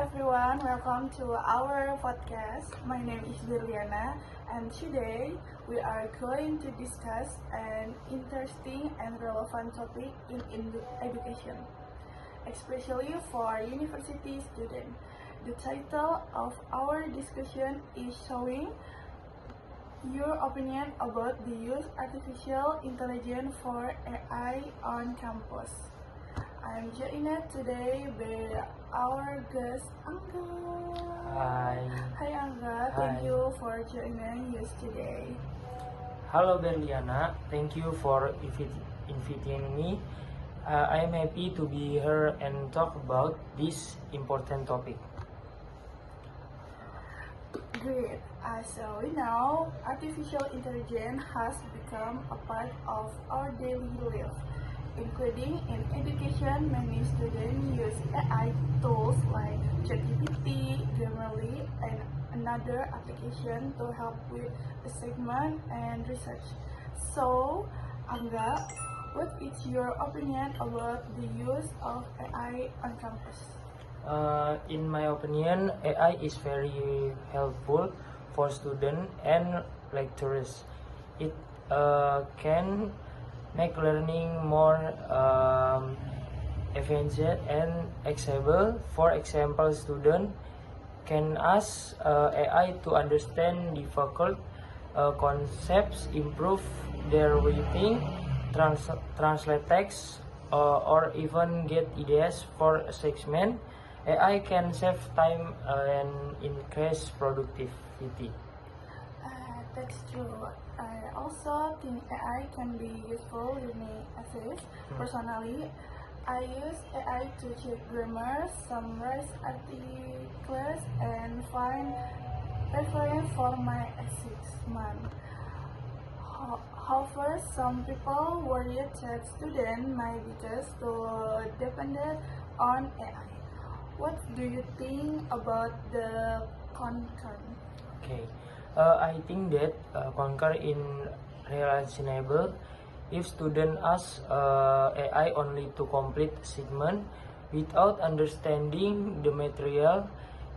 everyone, welcome to our podcast. My name is Berliana, and today we are going to discuss an interesting and relevant topic in education, especially for university students. The title of our discussion is showing your opinion about the use artificial intelligence for AI on campus. I'm joined today by our guest Angga. Hai, Hi Angga, Hi. thank you for joining us today. halo Berliana. Thank you for inviting me. I'm happy to be here and talk about this important topic. Great. So we know artificial intelligence has become a part of our daily life, including in education. Many students use AI tools like ChatGPT, Grammarly, and another application to help with assessment and research. So, Angga, what is your opinion about the use of AI on campus? In my opinion, AI is very helpful for students and lecturers. It can make learning more efficient and accessible. For example, students can ask AI to understand difficult concepts, improve their writing, translate text, or even get ideas for assessment. AI can save time and increase productivity. That's true. I also think AI can be useful in essays. Personally, I use AI to check grammar, summarize articles, and find reference for my assessment. However, some people worry that students might be just too dependent on AI. What do you think about the concern? Okay, I think that Concur in reasonable. If student ask AI only to complete segment without understanding the material,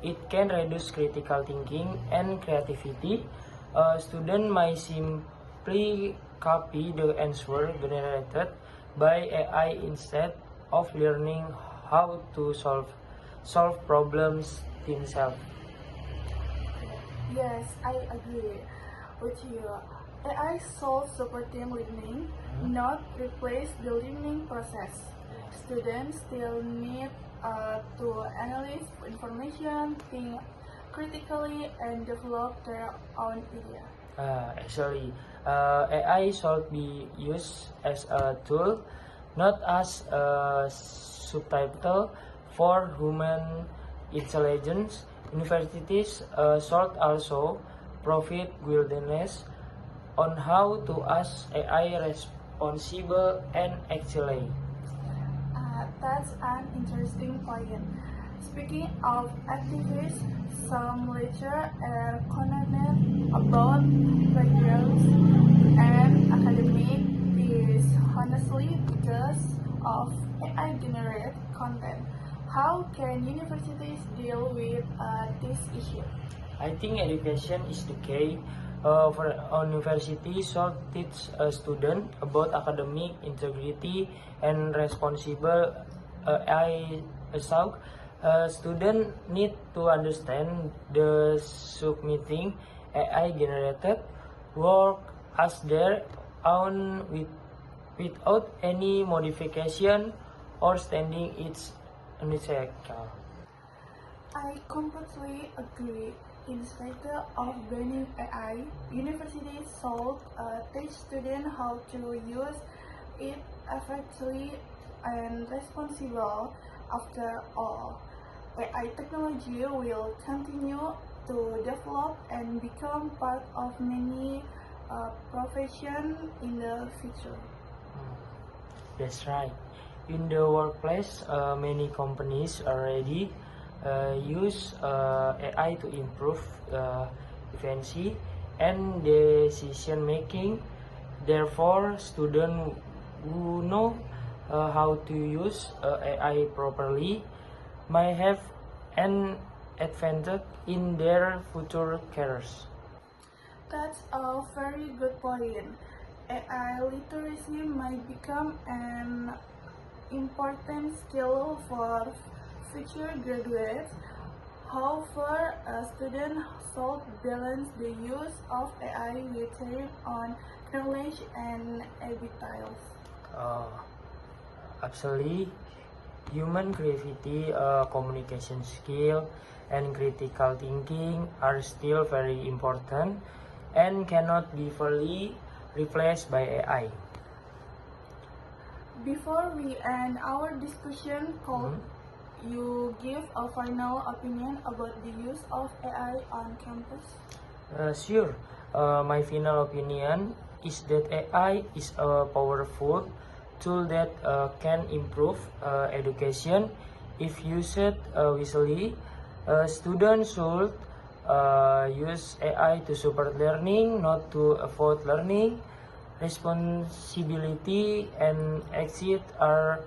it can reduce critical thinking and creativity. Student might simply copy the answer generated by AI instead of learning how to solve problems themselves. Yes, I agree with you. AI solves supporting learning, not replace the learning process. Students still need to analyze information, think critically, and develop their own idea. Actually, AI should be used as a tool, not as a subtitle for human intelligence. Universities should also provide guidance on how to ask AI responsible and actually. That's an interesting point. Speaking of activists, some lecture are concerned about backgrounds and academic is honestly because of AI-generated content. How can universities deal with this issue? I think education is the key. For university should teach a student about academic integrity and responsible AI assault. Student need to understand the submitting AI generated work as their own without any modification or standing its unethical. I completely agree. Instead of banning AI, universities should teach students how to use it effectively and responsibly. After all, AI technology will continue to develop and become part of many professions in the future. That's right. In the workplace, many companies already use AI to improve efficiency and decision making. Therefore, students who know how to use AI properly might have and advantage in their future careers. That's a very good point. AI literacy might become an important skill for future graduates. However, a student should balance the use of AI with their own knowledge and abilities. Uh, Actually, human creativity, communication skill, and critical thinking are still very important and cannot be fully replaced by AI. Before we end our discussion, could you give a final opinion about the use of AI on campus? Sure. My final opinion is that AI is a powerful tool that can improve education if used wisely. Students should use AI to support learning, not to avoid learning. Responsibility and exit are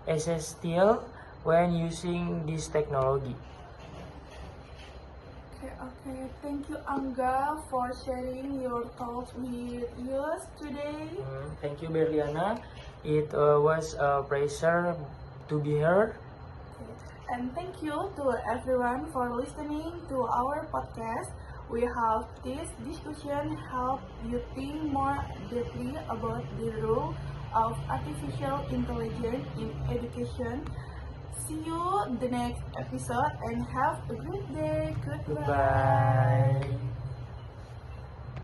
essential when using this technology. Okay. Thank you, Angga, for sharing your thoughts with us today. Thank you, Berliana. It was a pleasure to be here. And thank you to everyone for listening to our podcast. We hope this discussion helped you think more deeply about the role of artificial intelligence in education. See you the next episode and have a good day. Goodbye. Goodbye.